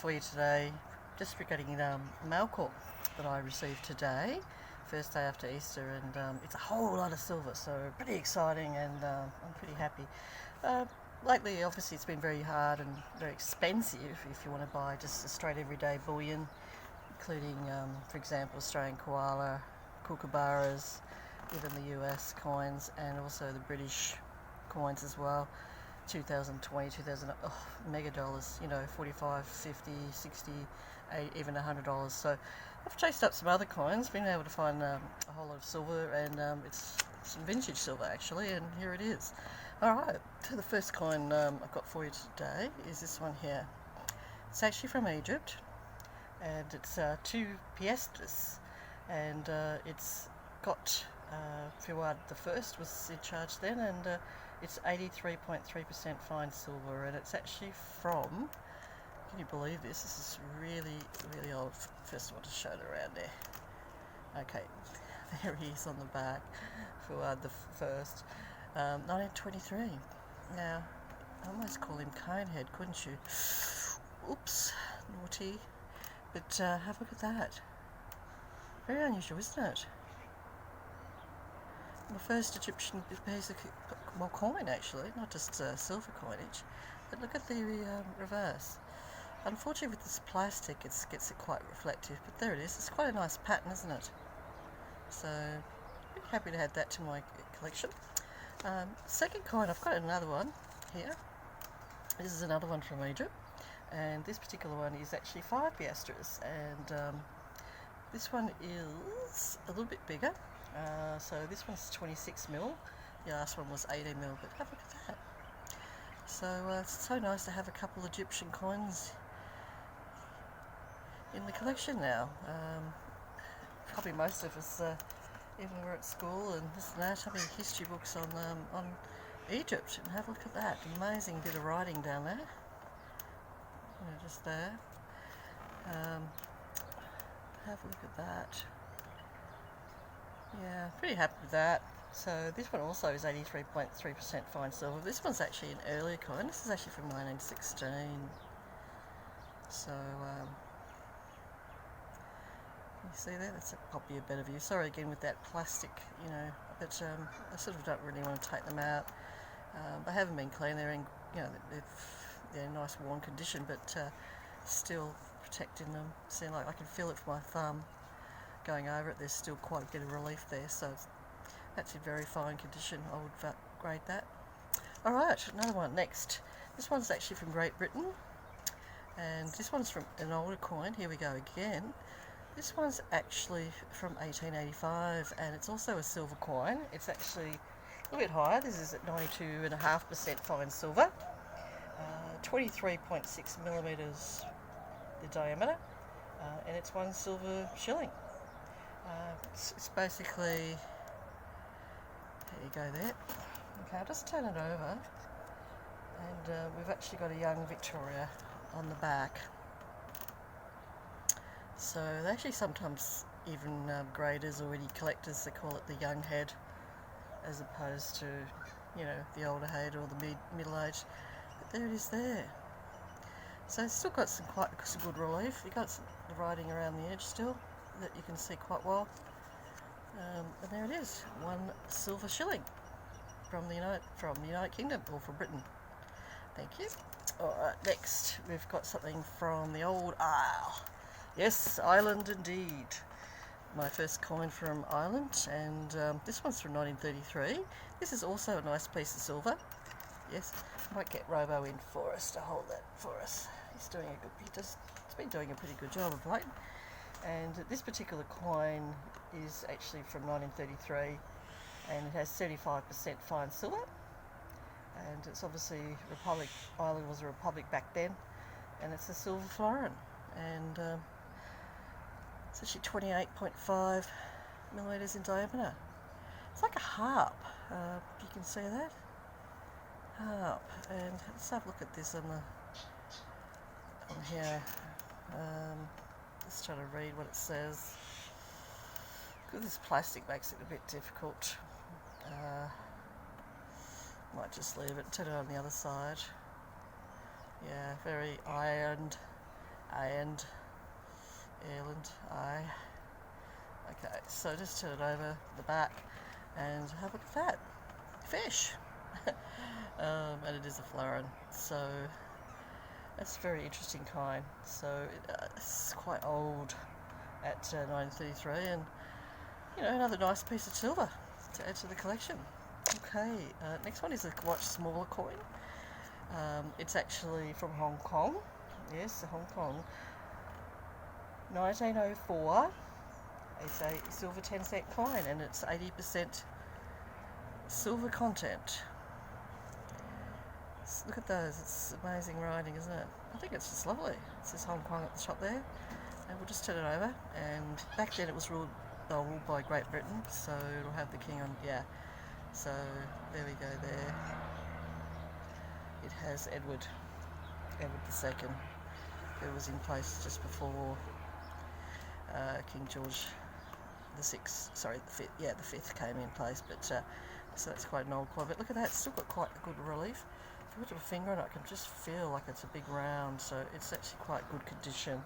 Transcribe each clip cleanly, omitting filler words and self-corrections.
for you today, just regarding mail call that I received today, first day after Easter, and it's a whole lot of silver, so pretty exciting, and I'm pretty happy. Lately, obviously, it's been very hard and very expensive if you want to buy just a straight everyday bullion, including, for example, Australian koala, kookaburras, even the US coins, and also the British coins as well. 2020, 2000, mega dollars, 45, 50, 60, 80, even $100. So I've chased up some other coins, been able to find a whole lot of silver, and it's some vintage silver actually, and here it is. Alright, so the first coin I've got for you today is this one here. It's actually from Egypt, and it's 2 piastres, and it's got Fuad the first was in charge then, and it's 83.3% fine silver, and it's actually from, can you believe this? This is really, really old. First I want to show it around there. Okay, there he is on the back, Fuad the first, 1923. Now, I almost call him Conehead, couldn't you? Oops, naughty. But have a look at that. Very unusual, isn't it? The first Egyptian piece of coin, actually, not just silver coinage. But look at the reverse. Unfortunately, with this plastic, it gets it quite reflective. But there it is. It's quite a nice pattern, isn't it? So, really happy to add that to my collection. Second coin, I've got another one here. This is another one from Egypt, and this particular one is actually 5 piastres, and this one is a little bit bigger. So this one's 26 mil, the last one was 18 mil, but have a look at that. So it's so nice to have a couple Egyptian coins in the collection now. Probably most of us, even when we're at school and this and that, having history books on Egypt, and have a look at that. Amazing bit of writing down there. Just there. Have a look at that. Yeah, pretty happy with that. So this one also is 83.3% fine silver. This one's actually an earlier coin. This is actually from 1916. So, you see there? That's probably a better view. Sorry again with that plastic, but I sort of don't really want to take them out. They haven't been cleaned. They're in, they're in nice worn condition, but still protecting them. See, like I can feel it with my thumb going over it. There's still quite a bit of relief there, so that's in very fine condition. I would grade that. Alright, another one next. This one's actually from Great Britain, and this one's from an older coin. Here we go again. This one's actually from 1885, and it's also a silver coin. It's actually a little bit higher. This is at 92.5% fine silver, 23.6 millimeters the diameter, and it's 1 silver shilling. It's basically, there you go there. Okay, I'll just turn it over, and we've actually got a young Victoria on the back. So they actually sometimes, even graders or any collectors, they call it the young head, as opposed to, the older head or the middle age. But there it is there. So it's still got some good relief. You've got the writing around the edge still that you can see quite well. And there it is, 1 silver shilling from the United Kingdom, or from Britain. Thank you. Alright, next we've got something from the old Isle. Yes, Ireland indeed. My first coin from Ireland, and this one's from 1933. This is also a nice piece of silver. Yes, might get Robo in for us to hold that for us. He's been doing a pretty good job of late. And this particular coin is actually from 1933, and it has 35% fine silver, and it's obviously Ireland was a republic back then, and it's a silver florin, and it's actually 28.5 millimeters in diameter. It's like a harp. You can see that harp, and let's have a look at this on here. Just trying to read what it says, because this plastic makes it a bit difficult. Might just leave it, turn it on the other side. Yeah, very ironed and Ireland, aye. Okay, so just turn it over the back and have a look at that. Fish! And it is a florin, so that's a very interesting kind. So it's quite old at 1933, and you know, another nice piece of silver to add to the collection. Okay, next one is a much smaller coin. It's actually from Hong Kong. Yes, Hong Kong. 1904. It's a silver 10-cent coin, and it's 80% silver content. Look at those, it's amazing writing, isn't it? I think it's just lovely. It says Hong Kong at the top there. And we'll just turn it over. And back then it was ruled by Great Britain, so it'll have the king on, yeah. So there we go there. It has Edward II, who was in place just before King George the fifth came in place, but so that's quite an old coin. But look at that, it's still got quite a good relief. If you put a finger on it, I can just feel like it's a big round, so it's actually quite good condition.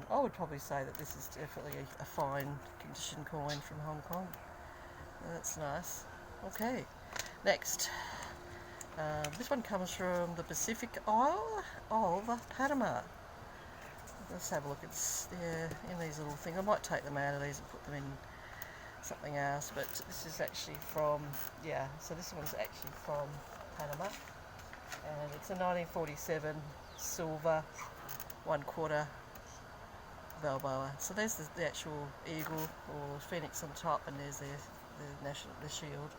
I would probably say that this is definitely a fine condition coin from Hong Kong. That's nice. Okay, next. This one comes from the Pacific Isle of Panama. Let's have a look. It's in these little things. I might take them out of these and put them in something else, but this is actually from, so this one's actually from Panama, and it's a 1947 silver 1/4 Balboa. So there's the actual eagle or phoenix on top, and there's the shield.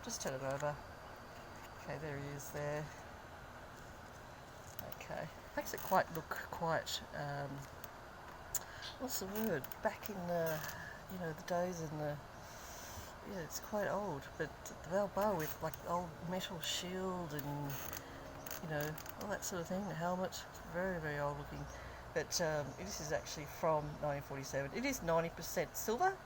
Just turn it over. Okay, there he is there. Okay, makes it look quite what's the word? Back in the the days in the it's quite old, but the Balboa with like old metal shield and all that sort of thing. The helmet, very very old looking. But this is actually from 1947. It is 90% silver.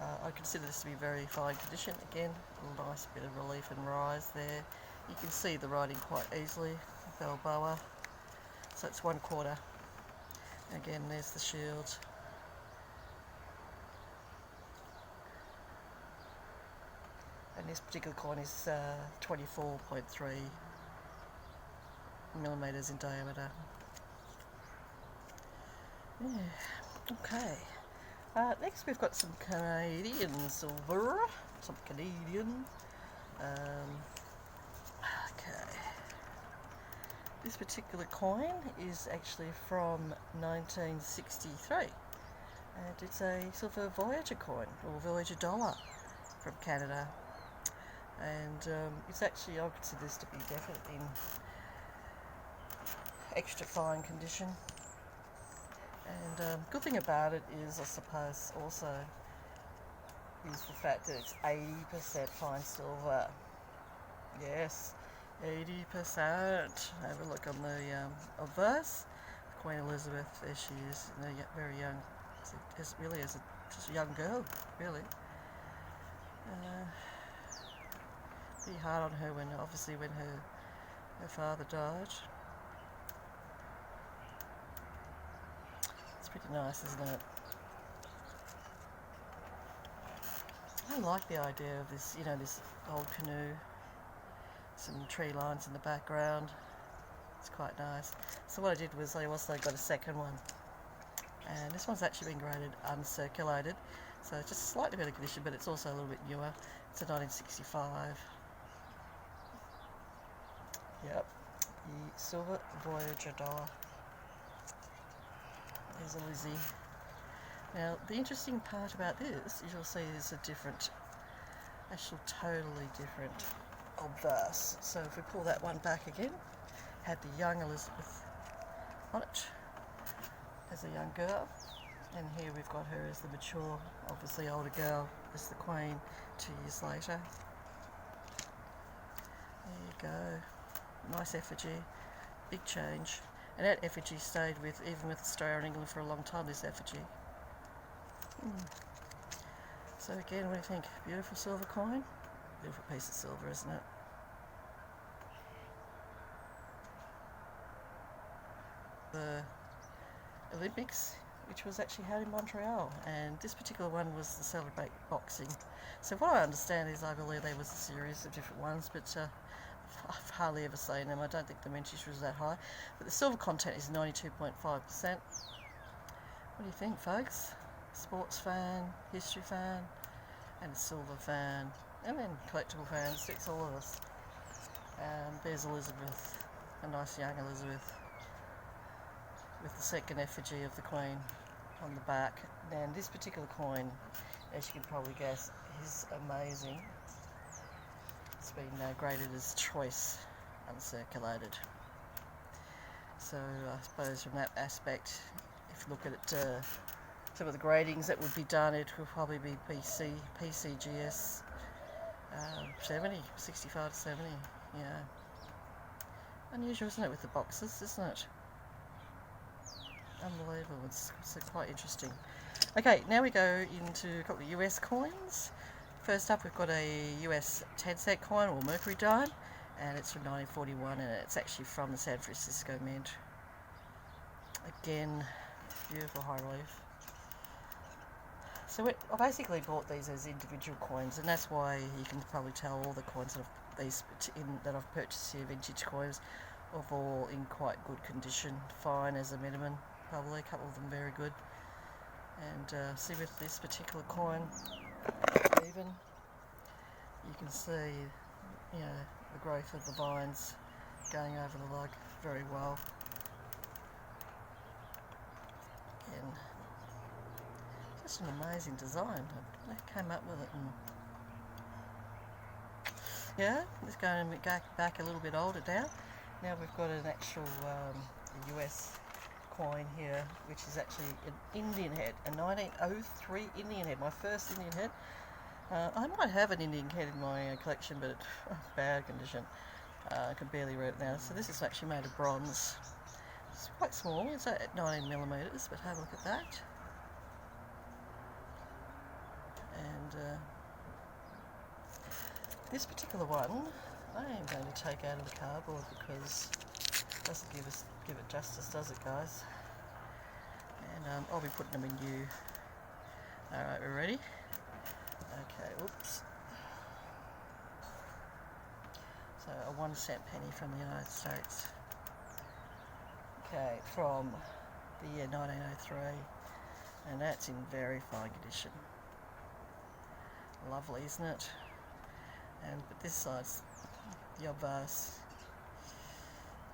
I consider this to be very fine condition. Again, a nice bit of relief and rise there. You can see the writing quite easily. Balboa. So it's 1/4. Again, there's the shield. And this particular coin is 24.3 millimeters in diameter. Yeah. Okay. Next we've got some Canadian silver. Some Canadian. Okay. This particular coin is actually from 1963. And it's a silver Voyager coin, or Voyager dollar from Canada. And it's actually, I consider this to be definitely in extra fine condition. And good thing about it is, I suppose, also is the fact that it's 80% fine silver. Yes, 80%. Have a look on the obverse. Queen Elizabeth, there she is, very young. Just a young girl, really. Pretty hard on her when her father died. It's pretty nice, isn't it? I like the idea of this, this old canoe, some tree lines in the background. It's quite nice. So what I did was I also got a second one, and this one's actually been graded uncirculated, so it's just slightly better condition, but it's also a little bit newer. It's a 1965. Yep, the silver Voyager dollar. There's a Lizzie. Now, the interesting part about this is you'll see there's a totally different obverse. So if we pull that one back again, had the young Elizabeth on it as a young girl, and here we've got her as the mature, obviously older girl, as the Queen 2 years later. There you go. Nice effigy, big change. And that effigy stayed even with Australia and England for a long time, this effigy. So again, what do you think? Beautiful silver coin? Beautiful piece of silver, isn't it? Olympics, which was actually held in Montreal, and this particular one was to celebrate boxing. So what I understand is I believe there was a series of different ones, but I've hardly ever seen them. I don't think the mintage was that high, but the silver content is 92.5%. What do you think, folks? Sports fan, history fan, and a silver fan, and then collectible fans. It's all of us. There's Elizabeth, a nice young Elizabeth, with the second effigy of the Queen on the back. And this particular coin, as you can probably guess, is amazing. It's been graded as choice uncirculated. So I suppose from that aspect, if you look at it, some of the gradings that would be done, it will probably be PCGS 70, 65 to 70, yeah. Unusual, isn't it, with the boxes, isn't it? Unbelievable, it's quite interesting. Okay, now we go into a couple of US coins. First up, we've got a US 10-cent coin, or mercury dime, and it's from 1941, and it's actually from the San Francisco Mint. Again, beautiful high relief. So I basically bought these as individual coins, and that's why you can probably tell all the coins that I've purchased here, vintage coins, are all in quite good condition, fine as a minimum, probably a couple of them very good. And see, with this particular coin, even you can see, you know, the growth of the vines going over the lug very well. Again, just an amazing design. They came up with it, and yeah, it's going back a little bit older now. Now we've got an actual US coin here, which is actually an Indian head, a 1903 Indian head, my first Indian head. I might have an Indian head in my collection, but it's bad condition. I can barely read it now. So this is actually made of bronze. It's quite small, it's at 19mm, but have a look at that. And this particular one, I am going to take out of the cardboard because it doesn't give it justice, does it, guys? And I'll be putting them in new. Alright, we're ready? Okay, oops. So a 1-cent penny from the United States. Okay, from the year 1903, and that's in very fine condition. Lovely, isn't it? But this side's the obverse.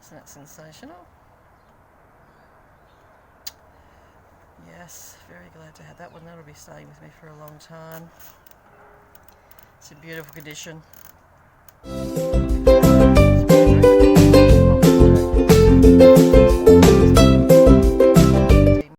Isn't that sensational? Yes, very glad to have that one. That'll be staying with me for a long time. It's in beautiful condition.